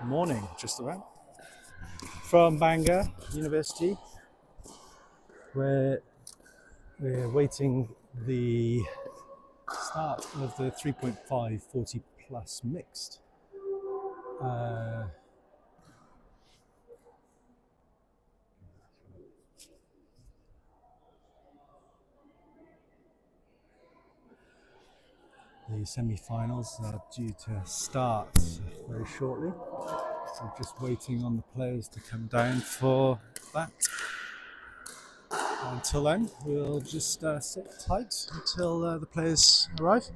morning, just about, from Bangor University, where we're waiting the start of the 3.5 40 plus mixed. The semi-finals are due to start very shortly, so just waiting on the players to come down for that. Until then, we'll just sit tight until the players arrive.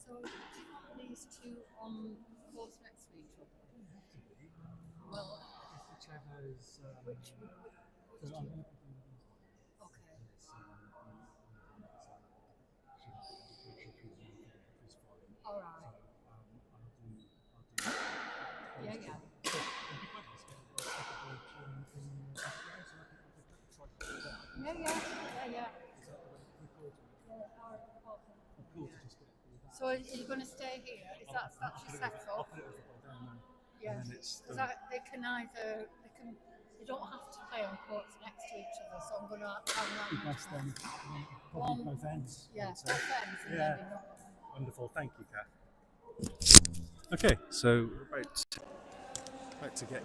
So, do you want these two on course next to each other? Well, Whichever's. which Okay. all right. Yeah, yeah. Yeah, yeah, yeah, yeah. So are you going to stay here? Is that your setup? Yeah. Because they can either they don't have to play on courts next to each other. So I'm going to have Best then, probably both ends. Yeah, both ends. And Yeah. maybe not. Wonderful, thank you, Kath. Okay, so we're about to get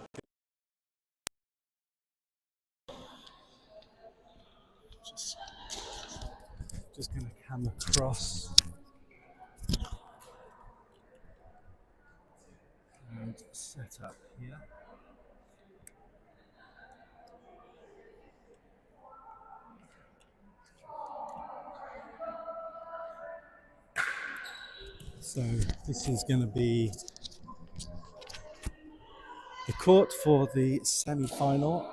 just going to come across and set up here. So this is going to be the court for the semi-final.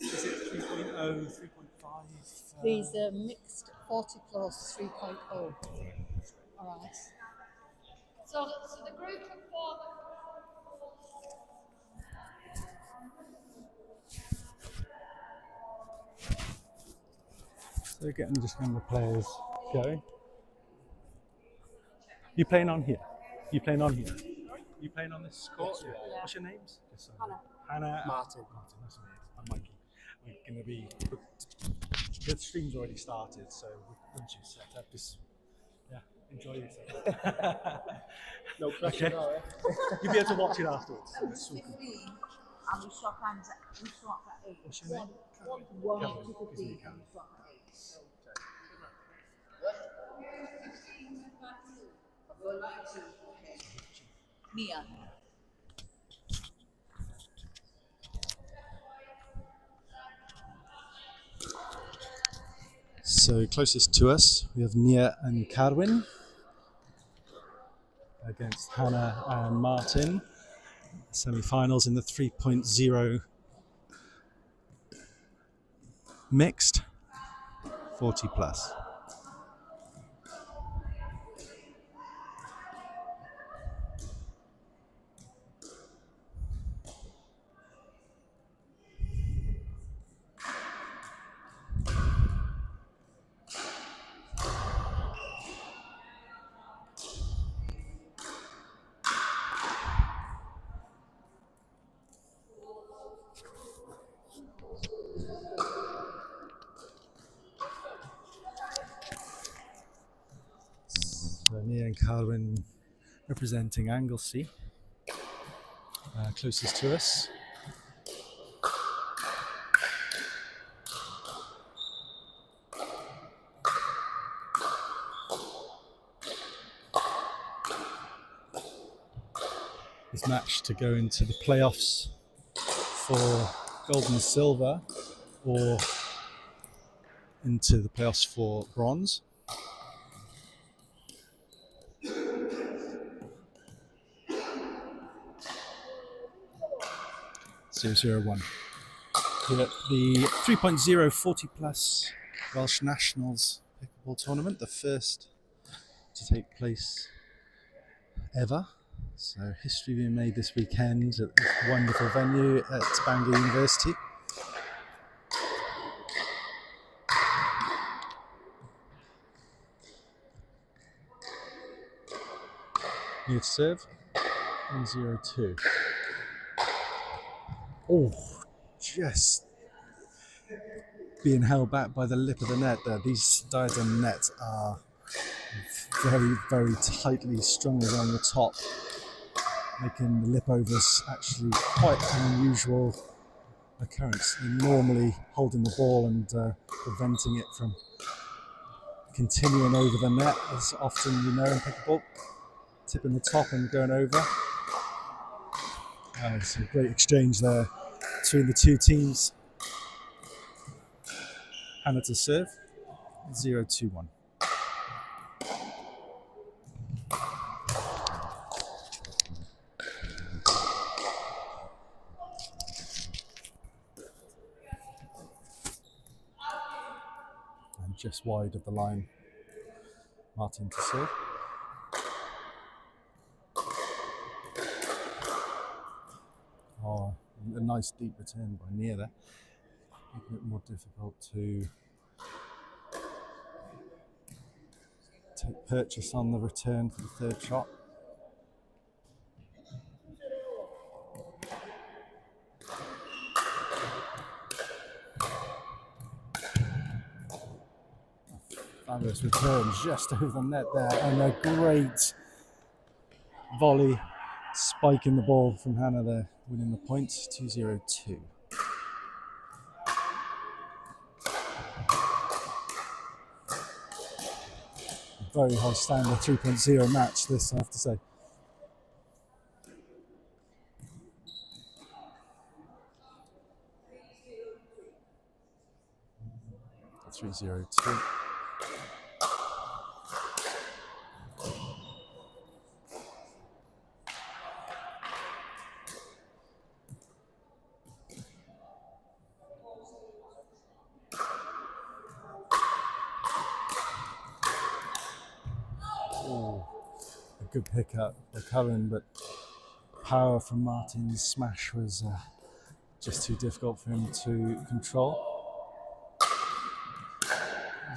Is it 3.0, 3.5? These are mixed 40 plus 3.0. All right. So the group of four. So getting just kind of the players going. You playing on here? You playing on here? You playing on this court? Yeah. What's your names? Hannah. Hannah. Martin. Martin, that's me. I'm Mikey. We're going to be. The stream's already started, so once you set up, just enjoy yourself. No pressure, Okay. no, You'll be able to watch it afterwards. So it's all good. 15 and we shot hands at 8. What's your name? One Kevin. to 15 Isn't it, and Kevin? we shot at 8. You're 19, okay. Mia. So closest to us, we have Nia and Carwin against Hannah and Martin. Semi-finals in the 3.0 mixed 40 plus. So Nia and Carwin representing Anglesey. closest to us. This match to go into the playoffs for gold and silver, or into the playoffs for bronze. 0-0-1. Here at the 3.0 40 plus Welsh Nationals Pickleball Tournament, the first to take place ever. So history being made this weekend at this wonderful venue at Bangor University. Here to serve, 1-0-2. Oh, just being held back by the lip of the net there. These diadem nets are very, very tightly strung around the top, making the lip overs actually quite an unusual occurrence. They're normally holding the ball and preventing it from continuing over the net, as often you know in pickleball, tipping the top and going over. It's a great exchange there between the two teams. Hannah to serve, 0-2-1. And just wide of the line, Martin to serve. Oh, a nice deep return by Nia there, making it more difficult to take purchase on the return for the third shot. Fabulous return just over the net there, and a great volley, spiking the ball from Hannah there, winning the point, 2-0-2. Very high standard 3.0 match this, I have to say. Three 0-2. A good pickup by Cullen, but power from Martin's smash was just too difficult for him to control.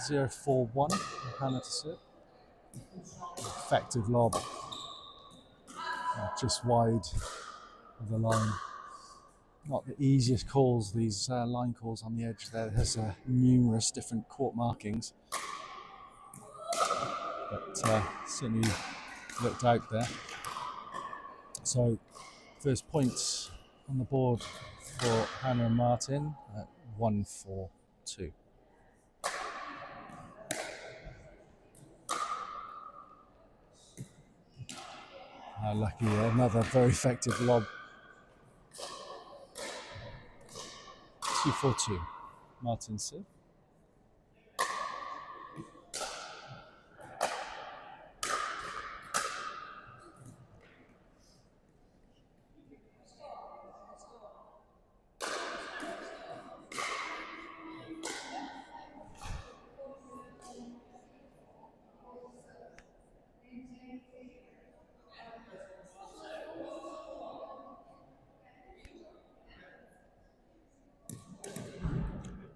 0-4-1, Hannah to serve. Effective lob, just wide of the line. Not the easiest calls, these line calls on the edge there. There's numerous different court markings, but certainly looked out there. So first points on the board for Hannah and Martin at 1-4-2. Lucky, another very effective lob. 2-4-2. Martin serve.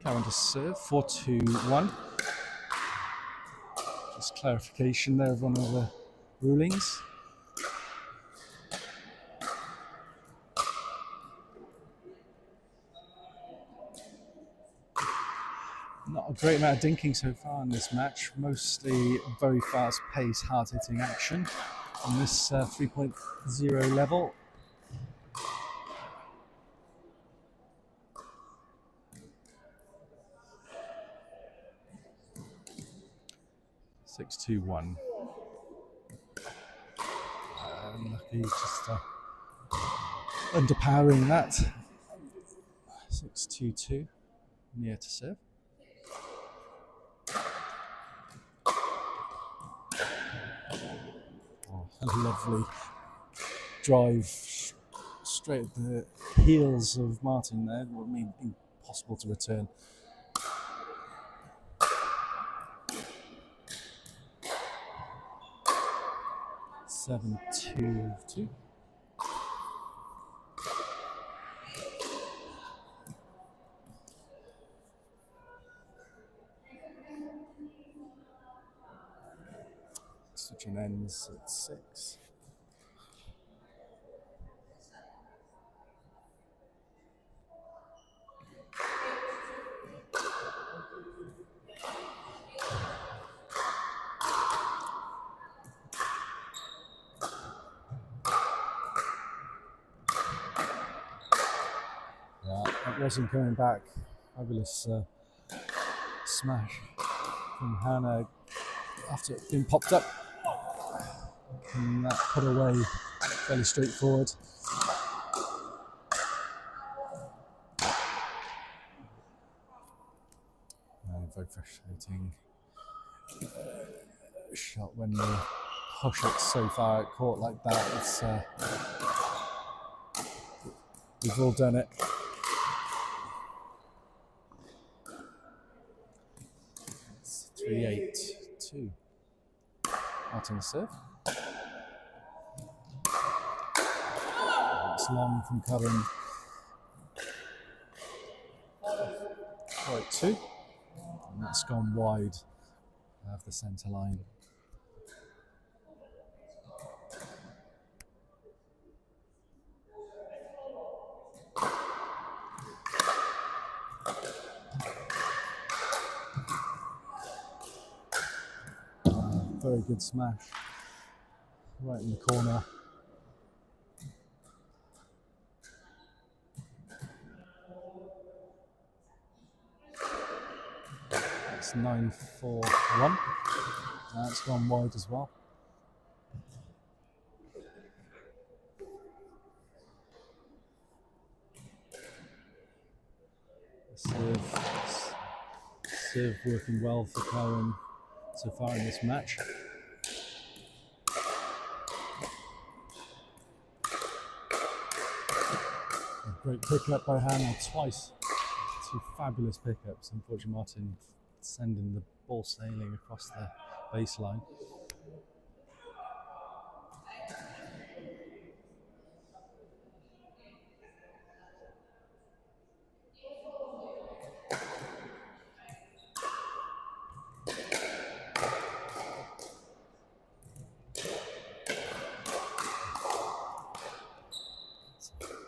Karen to serve, 4-2-1. Just clarification there of one of the rulings. Not a great amount of dinking so far in this match, mostly very fast paced, hard hitting action on this 3.0 level. 6-2-1. Lucky just underpowering that. 6-2-2, near to serve. Oh, a lovely drive straight at the heels of Martin there. It would mean impossible to return. Seven, 2-2. Switching ends at 6. Yeah, that wasn't coming back. Fabulous smash from Hannah after it being popped up. And that put away fairly straightforward. Very frustrating shot when you push it so far at court like that. It's we've all done it. It's 3-8-2. Martin serve. It's long from Curran. 4-8-2. And that's gone wide of the centre line. Very good smash. Right in the corner. It's 9-4-1. That's gone wide as well. Serve working well for Cohen so far in this match. A great pickup by Hannah twice. 2 fabulous pickups. Unfortunately, Martin sending the ball sailing across the baseline.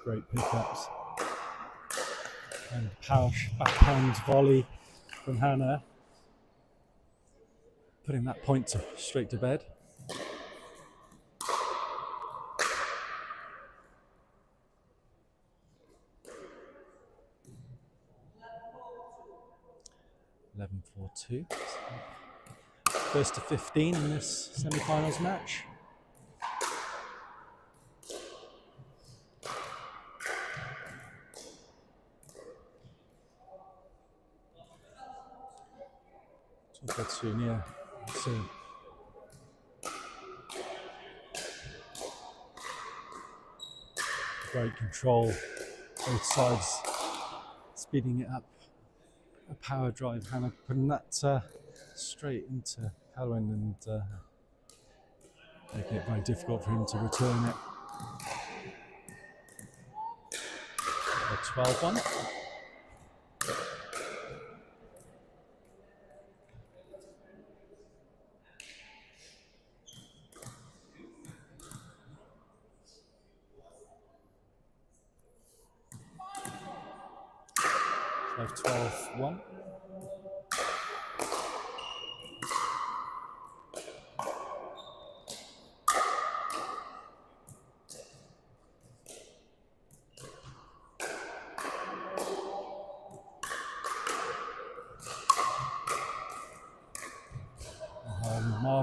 Great pickups. And power backhand volley from Hannah. Putting that point straight to bed. (11-4-2). First to 15 in this semi-finals match. Soon, yeah. So great control, both sides speeding it up. A power drive, Hannah putting that straight into Cohen and making it very difficult for him to return it. 12-1. So 12-1.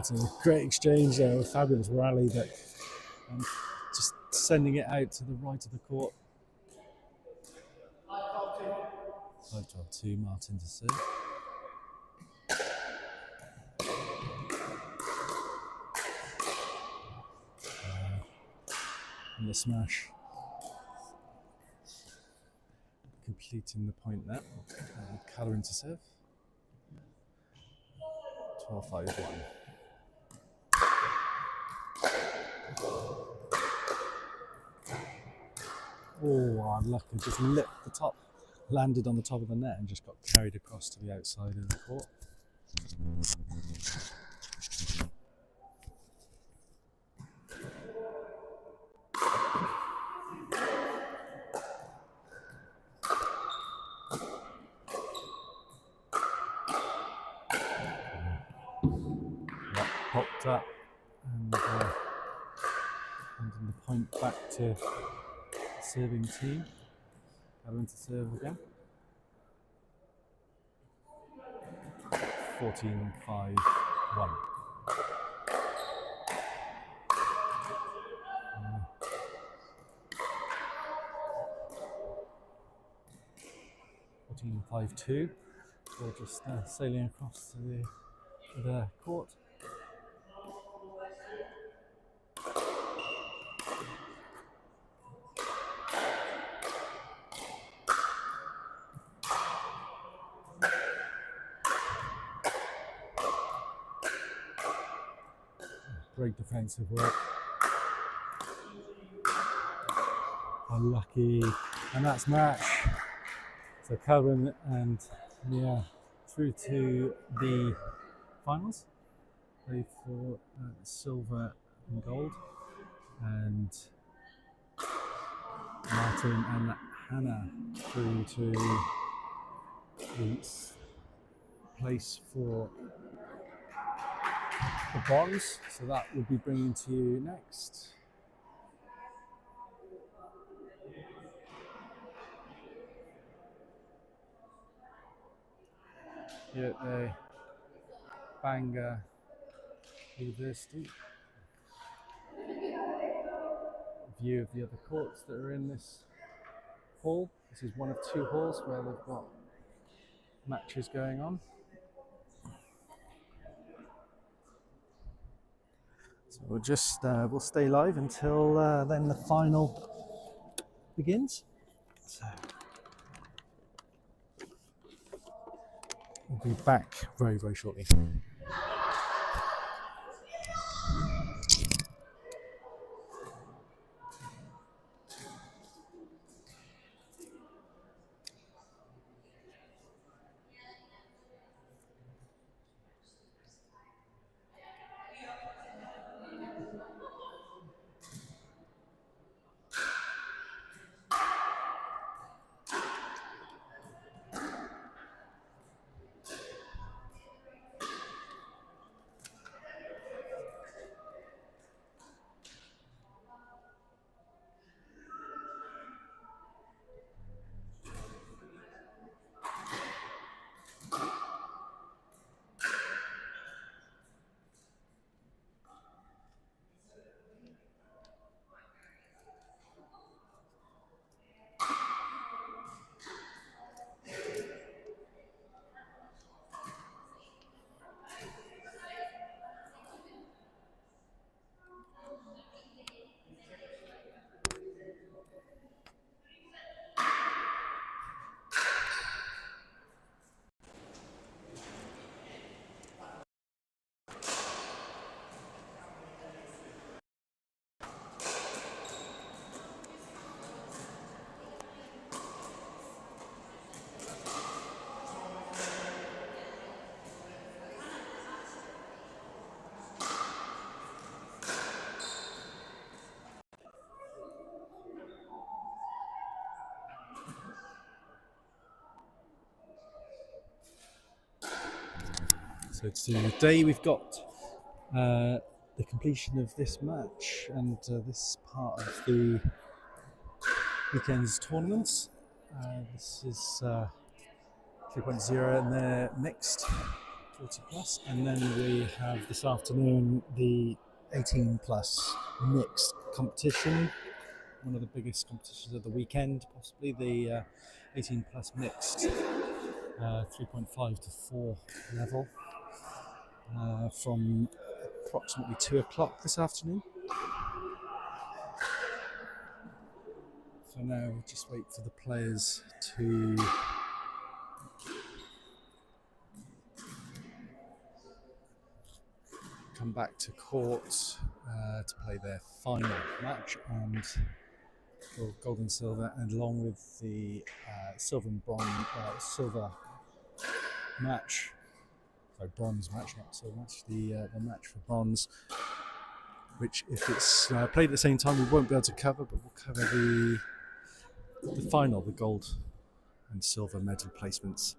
Martin. Great exchange there, a fabulous rally, but just sending it out to the right of the court. 5-12-2, Martin to serve. And the smash. Completing the point there. Callum to serve. 12-5-1. Oh, unlucky. Just lipped the top. Landed on the top of the net and just got carried across to the outside of the court. That popped up and handing the point back to the serving team. Going to serve again. 14-5-1. 14-5-2. So just sailing across to the court. Great defensive work. Unlucky, and that's match. So Calvin and Mia through to the finals. Play for silver and gold, and Martin and Hannah through to the place for the bronze. So that will be bringing to you next. Here at the Bangor University. View of the other courts that are in this hall. This is one of two halls where they've got matches going on. So we'll just we'll stay live until then the final begins. So we'll be back very, very shortly. So today we've got the completion of this match and this part of the weekend's tournaments. This is 2.0 and they're mixed 40 plus, and then we have this afternoon the 18 plus mixed competition, one of the biggest competitions of the weekend, possibly the 18 plus mixed 3.5 to 4 level from approximately 2 o'clock this afternoon. For now, we'll just wait for the players to come back to court to play their final match, and gold and silver, and along with the silver and bronze, silver match, sorry, bronze match, not silver match, the match for bronze, which if it's played at the same time we won't be able to cover, but we'll cover the final, the gold and silver medal placements.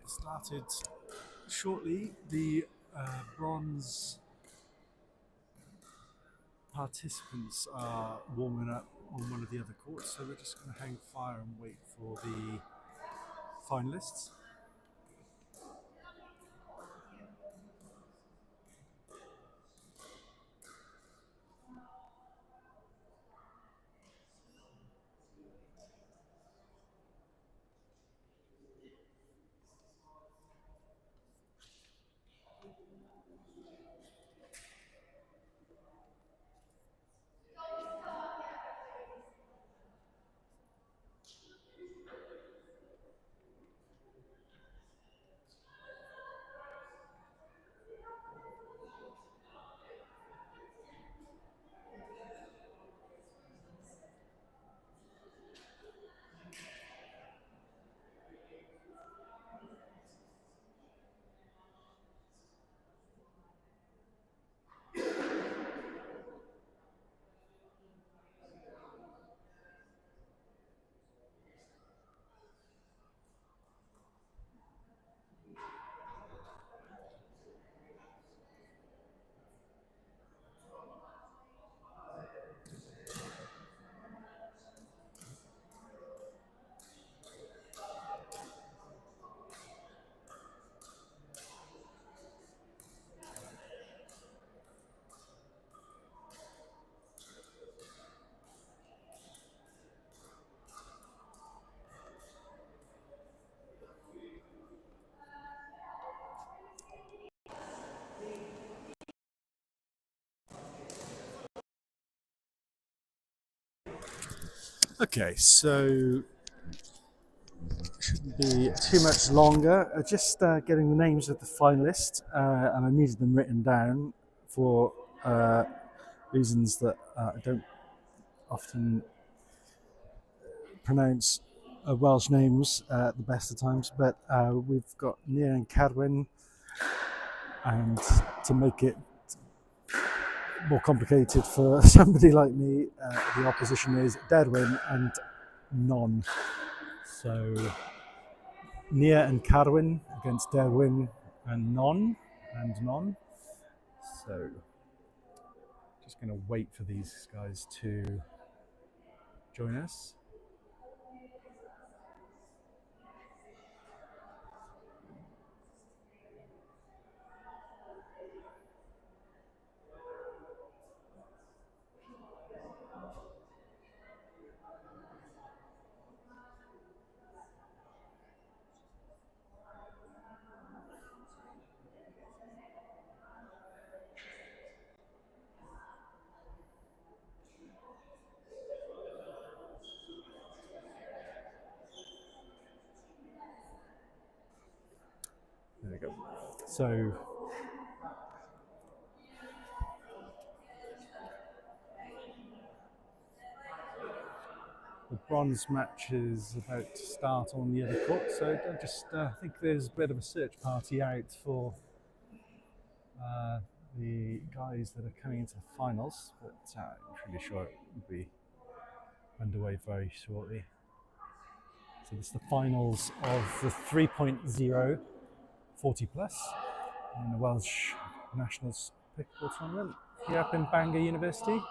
started shortly. The bronze participants are warming up on one of the other courts, so we're just going to hang fire and wait for the finalists. Okay, so shouldn't be too much longer. Just getting the names of the finalists, and I needed them written down for reasons that I don't often pronounce Welsh names at the best of times. But we've got Nia and Cadwyn, and to make it more complicated for somebody like me, the opposition is Derwin and Non. So Nia and Carwyn against Derwin and Non. So just going to wait for these guys to join us. There we go. So the bronze match is about to start on the other court. So I just think there's a bit of a search party out for the guys that are coming into the finals, but I'm pretty sure it will be underway very shortly. So this is the finals of the 3.0 40 plus in the Welsh Nationals Pickleball Tournament here up in Bangor University.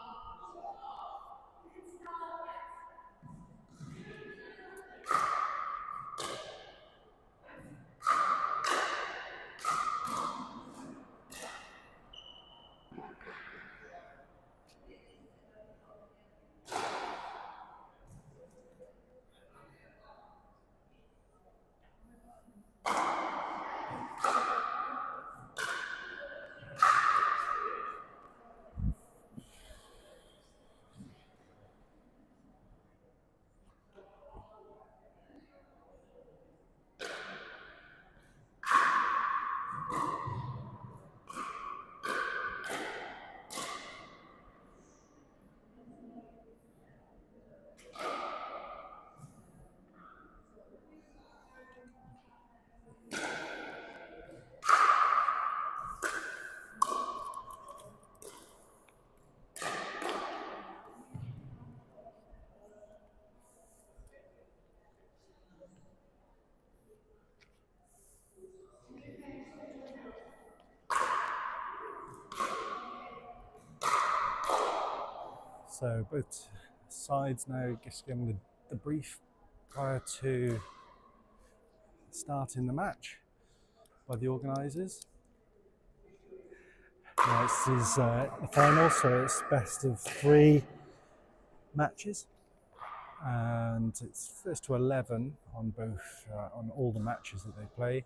So both sides now just giving the brief prior to starting the match by the organisers. Now this is the final, so it's best of 3 matches, and it's first to 11 on both on all the matches that they play.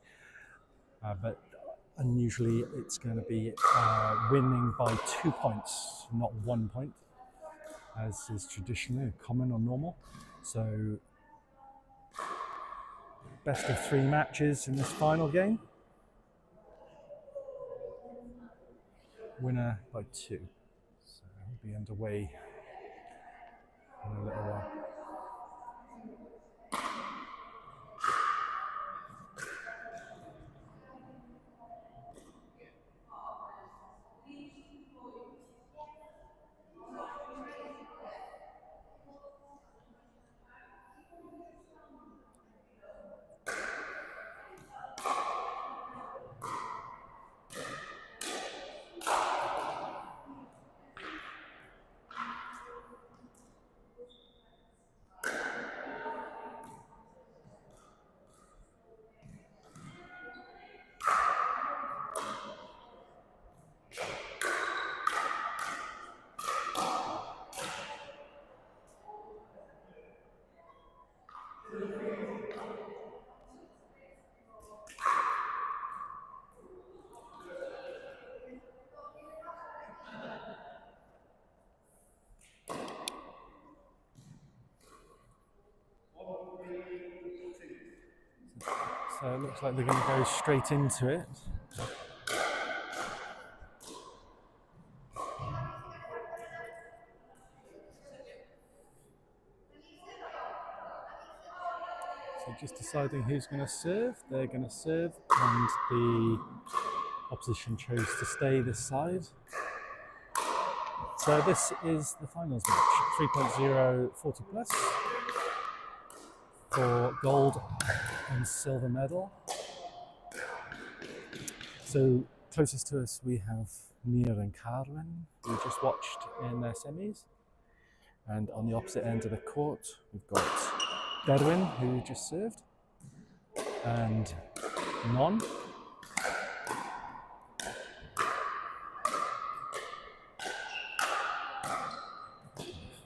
But unusually, it's going to be winning by 2 points, not 1 point, as is traditionally common or normal. So best of 3 matches in this final game. Winner by 2. So we'll be underway in a little while. So it looks like they're going to go straight into it. So just deciding who's going to serve. They're going to serve, and the opposition chose to stay this side. So this is the finals match, 3.0 40 plus for gold and silver medal. So closest to us we have Nia and Carwyn, who just watched in their semis. And on the opposite end of the court, we've got Derwin, who just served, and Non.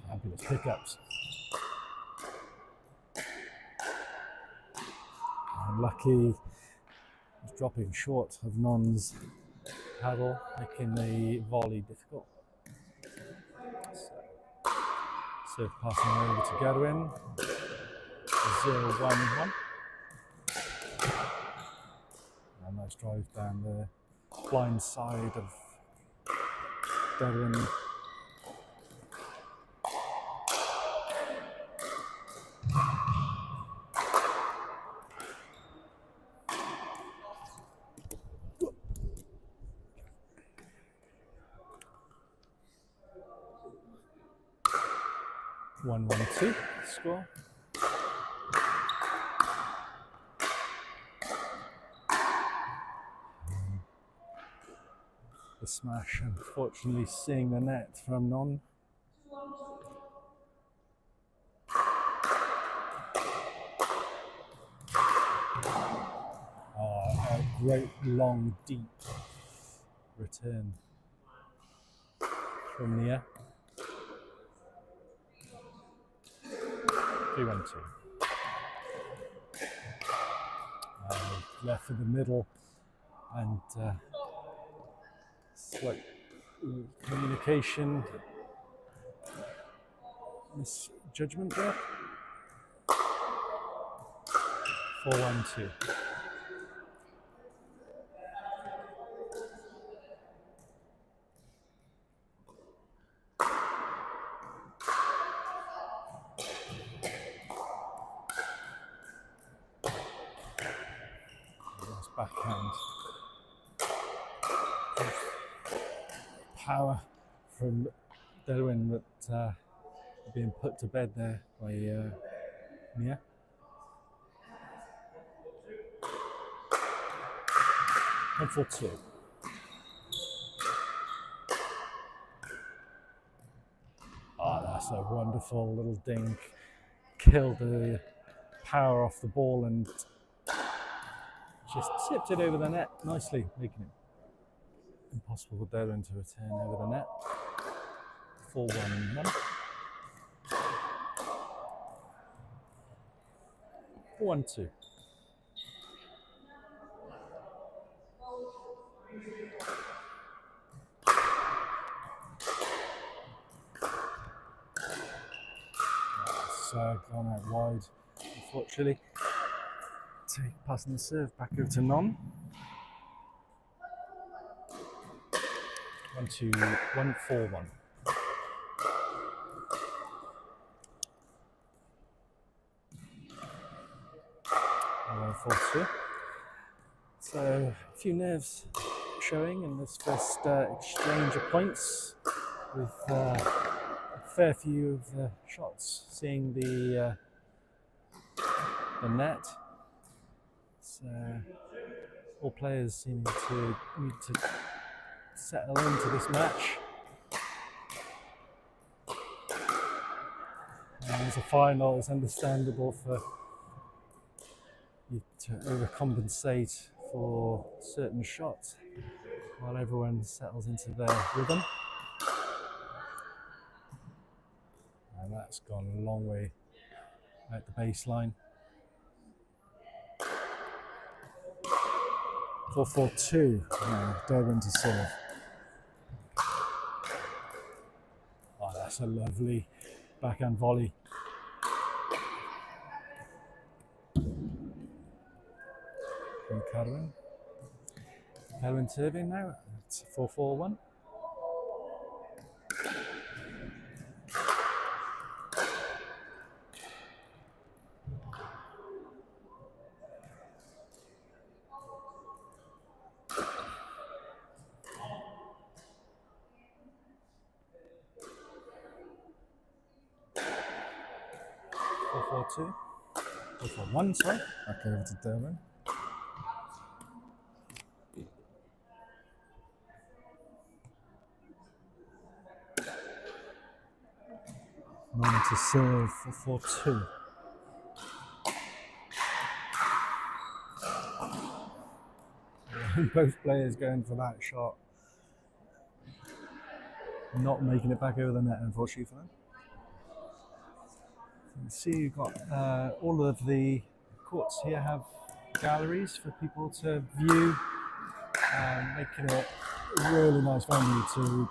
Fabulous pickups. And Lucky is dropping short of Non's paddle, making the volley difficult. So passing over to Derwin. 0-1-1. A nice drive down the blind side of Derwin. One, 1-2 score. The smash, unfortunately, seeing the net from Non. A great long, deep return from Nia. 3-1-2. Left in the middle, and slight communication misjudgment there. 4-1-2. Backhand. Power from Derwin, but being put to bed there by Nia. And 4-2. That's a wonderful little dink. Killed the power off the ball and just tipped it over the net nicely, making it impossible for Derwent to return over the net. 4-1-1. 4-1-2. It's gone out wide, unfortunately. Passing the serve back over to Non. 1-2-1-4-1. 1-4-2. So a few nerves showing in this first exchange of points, with a fair few of the shots seeing the net. So all players seeming to need to settle into this match. And as a final, it's understandable for you to overcompensate for certain shots while everyone settles into their rhythm. And that's gone a long way out the baseline. 4-4-2. Derwent to serve. Oh, that's a lovely backhand volley. From Carwin. Carwin serving now. It's 4-4-1. Two. 4-4-1, sorry. Back over to Derwent. Non to serve for 4-2. Both players going for that shot. Not making it back over the net, unfortunately for them. You can see you've got all of the courts here have galleries for people to view, making it a really nice venue to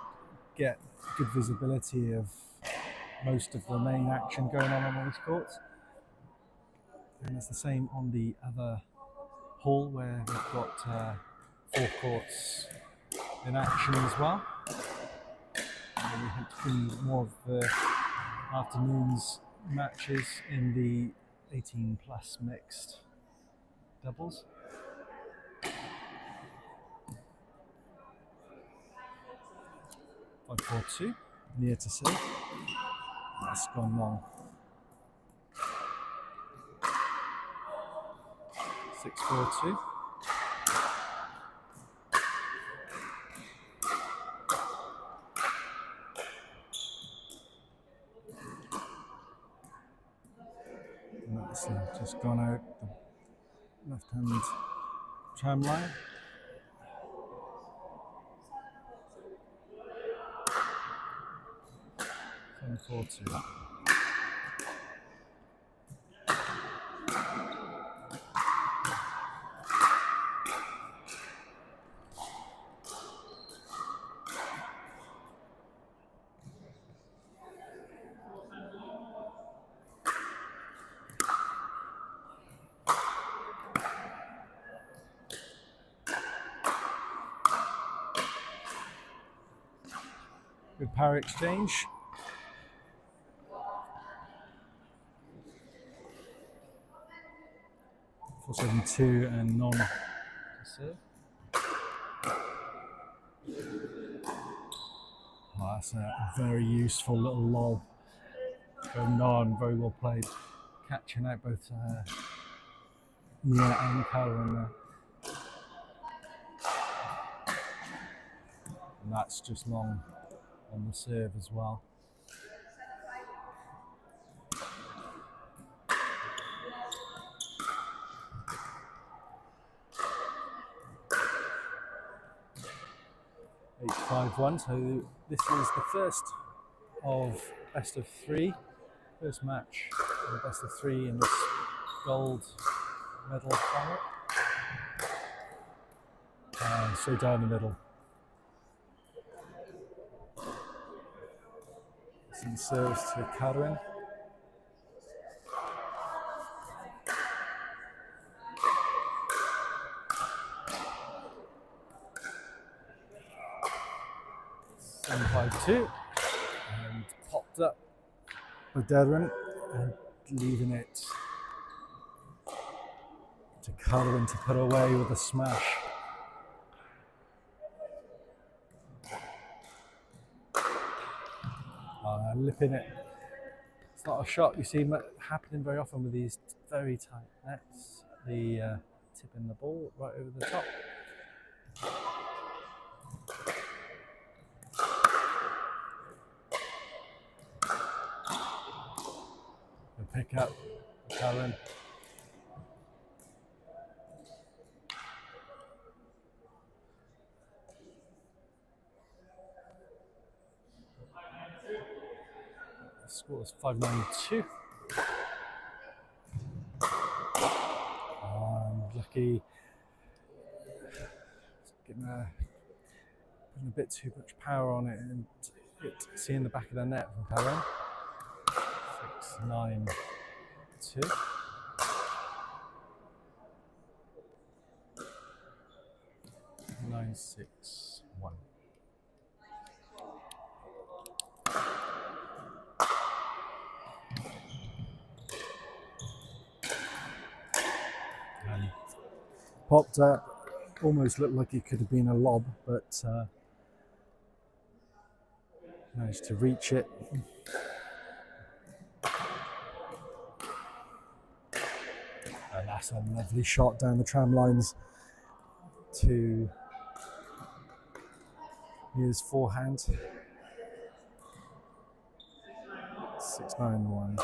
get good visibility of most of the main action going on these courts. And it's the same on the other hall where we've got 4 courts in action as well. And we hope to bring more of the afternoon's matches in the 18 plus mixed doubles. Five, 4-2, near to serve. That's gone long. 6-4-2. And that's just gone out the left hand tram line. And 4-2. Good power exchange. Four, 7-2 and Non to serve. Oh, that's a very useful little lob. So Non, very well played. Catching out both Nia and Carwin there. And that's just long on the serve as well. 8-5-1. So this is the first of best of three. First match in best of three in this gold medal final. And straight down the middle. Some serves to Carwyn. And 5-2. And popped up by Derwin and leaving it to Carwyn to put away with a smash. Lipping it. It's not a shot you see happening very often with these very tight nets. The tipping the ball right over the top. The pick up, Karen. The score is 5-9-2. Lucky putting a bit too much power on it and seeing the back of the net from Karen. 6-9-2. Nine, 6-1. And popped up. Almost looked like it could have been a lob, but managed to reach it. And that's a lovely shot down the tram lines to his forehand. 6-9-1.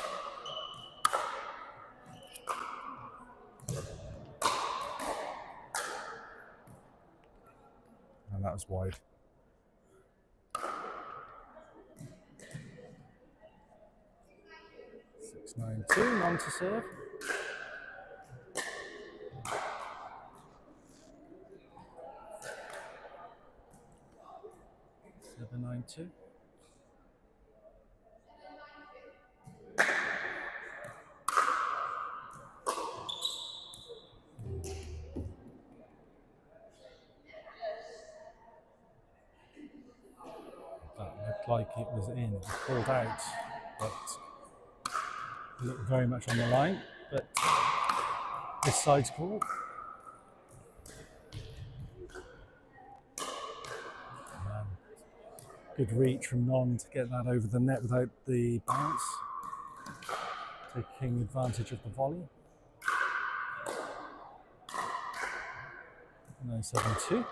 And that was wide. 6-9-2, none to serve. Seven, 9-2. That looked like it was in. It was pulled out, but it looked very much on the line. But this side's call. Good reach from Non to get that over the net without the bounce. Taking advantage of the volley. 9-7-2.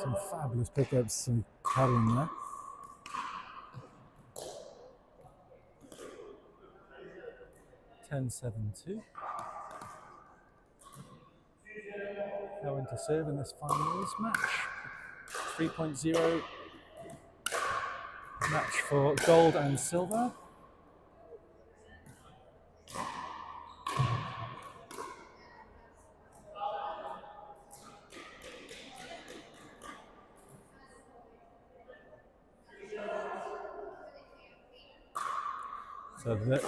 Some fabulous pickups from Carwyn there. Ten, 7-2. Going to serve in this finals match. 3.0 match for gold and silver. So that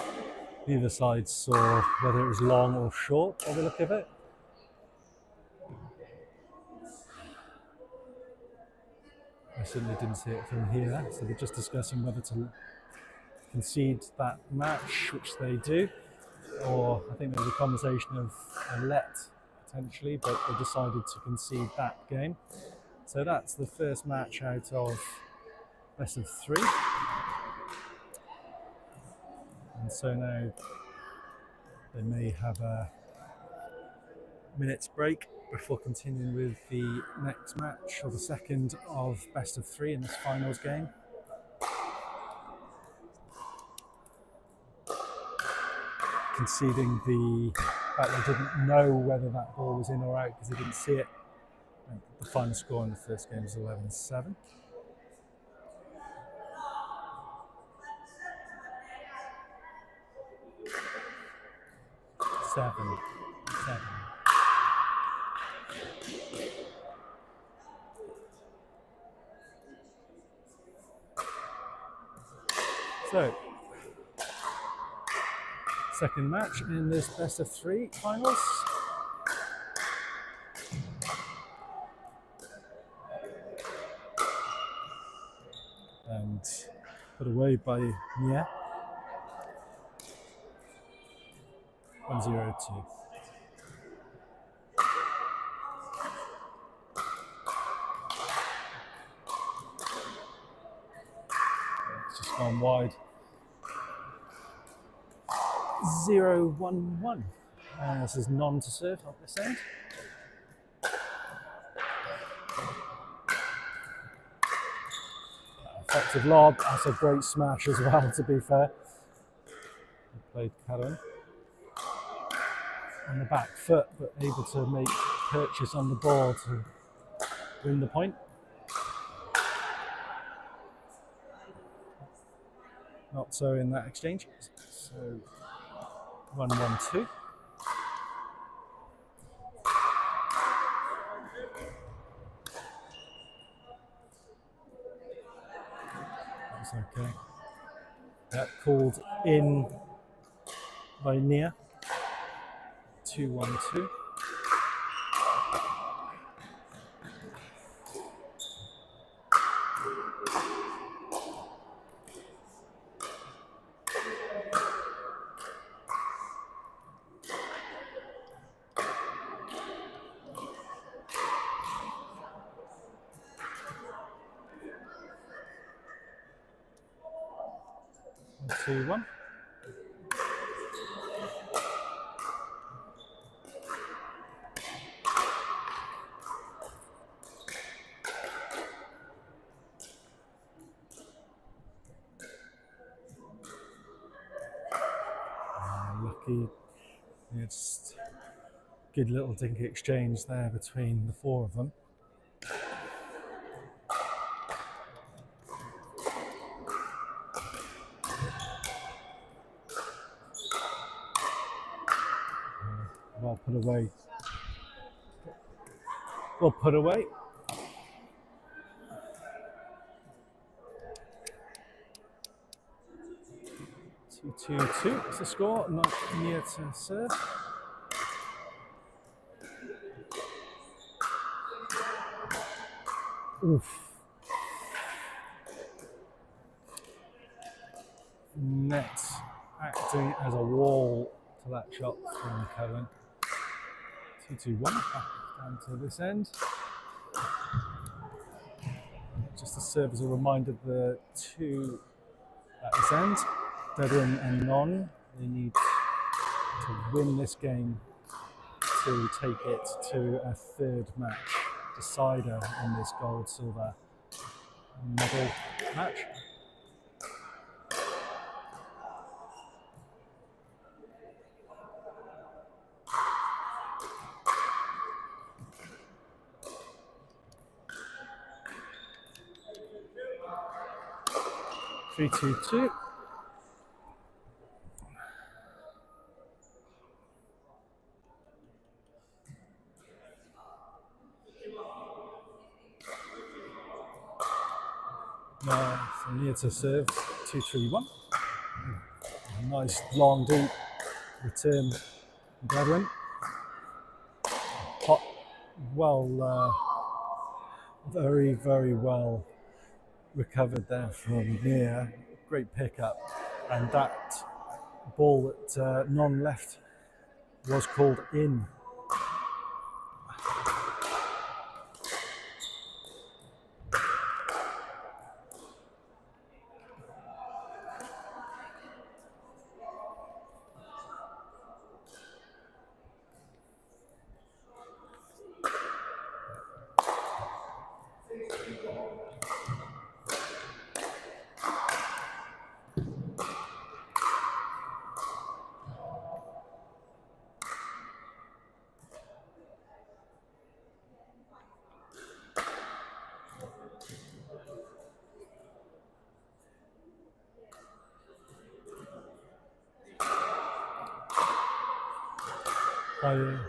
neither side saw whether it was long or short by the look of it. I certainly didn't see it from here, so they're just discussing whether to concede that match, which they do, or I think there was a conversation of a let potentially, but they decided to concede that game. So that's the first match out of best of three. And so now they may have a minute's break before continuing with the next match, or the second of best of three in this finals game. Conceding the fact, they didn't know whether that ball was in or out because they didn't see it. And the final score in the first game was 11-7. Seven. So, second match in this best of 3 finals. And put away by Mia. 1-0-2. It's just gone wide. 0-1-1. This is none to serve on this end. Effective lob. That's a great smash as well, to be fair. He played Karen on the back foot, but able to make purchase on the ball to win the point. Not so in that exchange. So 1-1-2. That's okay. That called in by Nia. 2-1-2. Two, one. Lucky. It's good little dink exchange there between the 4 of them. Well put away. Well put away. Two, 2-2 is the score, not near to serve. Oof. Net acting as a wall to that shot from Kevin. 2-2-1, back down to this end. Just to serve as a reminder, the 2 at this end, Bedouin and Non, they need to win this game to take it to a 3rd match decider in this gold-silver medal match. Three, 2-2. Now from near to serve, 2-3-1. Nice long deep return from Bedouin. Hot, well, very, very well recovered there from Mia. Great pickup, and that ball that Non left was called in. Fire.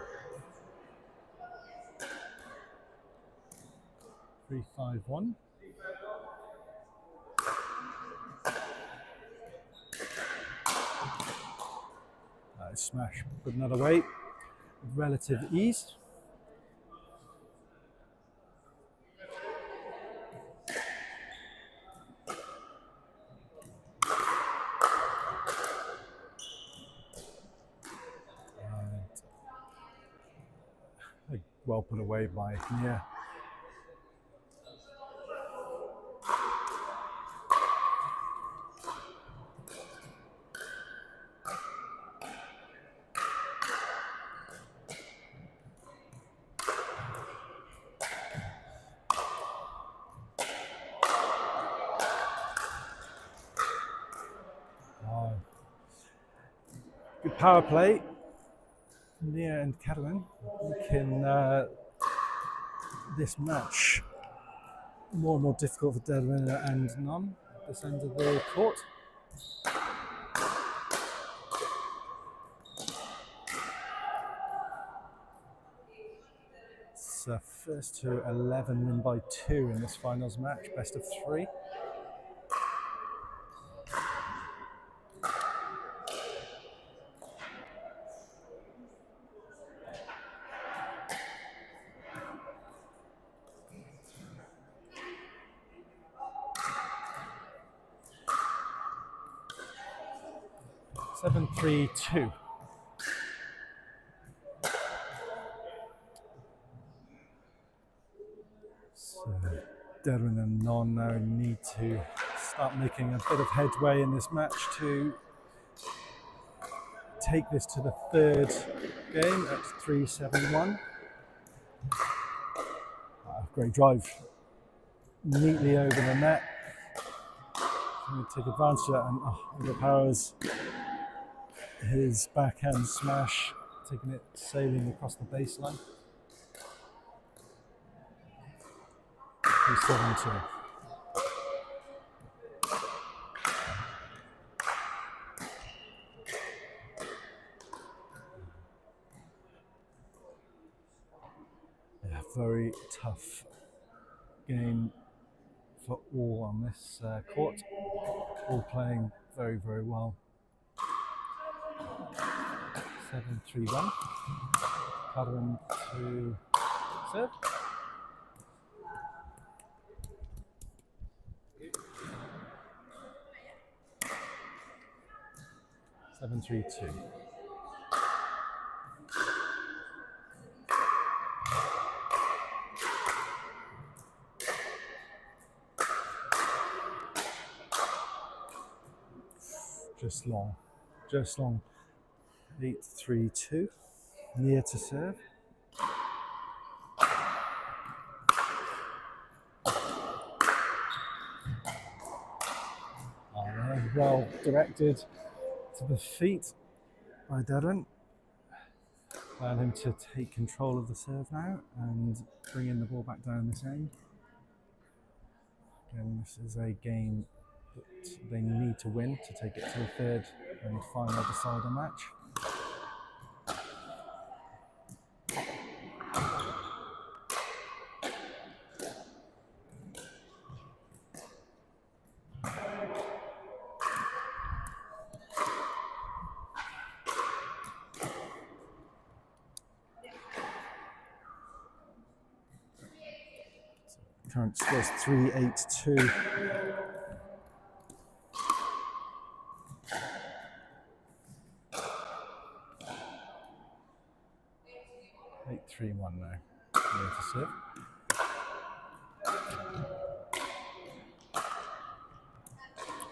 3-5-1. Smash, put another weight with relative ease. Well put away by Nia. Good power play. Nia and Catalan making this match more and more difficult for Derwin and Nunn at this end of the court. It's first to 11 win by 2 in this finals match, best of 3. Seven, 3-2. So Derwin and Non now need to start making a bit of headway in this match to take this to the third game at 3-7-1. Great drive, neatly over the net. Going to take advantage of that and overpowers his backhand smash, taking it sailing across the baseline. 3-7-2. Yeah, very tough game for all on this court. All playing very, very well. 7-3-1. Catalan to serve. 7-3-2. Just long. 8-3-2. Near to serve. Well directed to the feet by Derwin. Allow him to take control of the serve now and bring in the ball back down this end. Again, this is a game that they need to win to take it to the third and final decider match. Current score is 3-8-2. Eight, 3-1 now. Near to serve.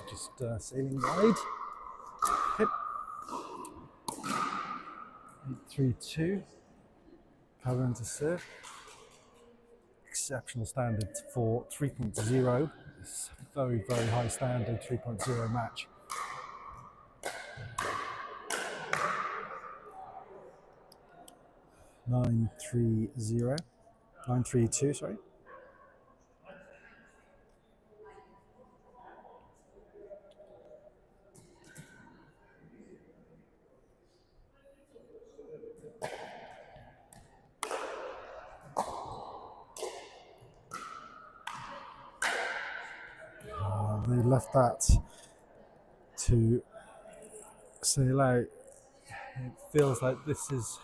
Just sailing wide. Hit. 8-3-2. Cover to serve. Exceptional standard for 3.0. It's a very, very high standard 3.0 match. Nine, 3-0. 9-3-2, sorry. they left that to sail out. It feels like this is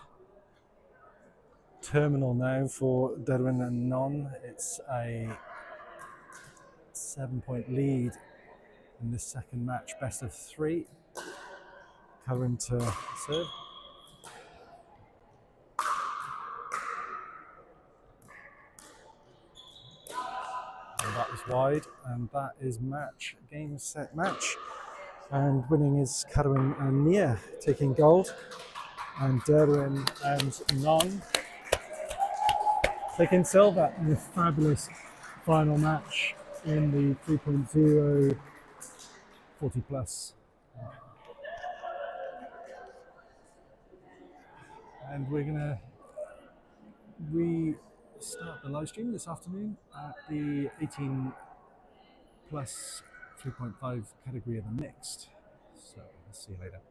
terminal now for Derwin and Non. It's a 7-point lead in this second match, best of 3. Curran to serve. And that was wide, and that is match, game, set, match. And winning is Carwyn and Nia taking gold, and Derwin and Non taking silver in this fabulous final match in the 3.0 40 plus. And we're gonna restart the live stream this afternoon at the 18 plus 3.5 category of the mixed. So, we'll see you later.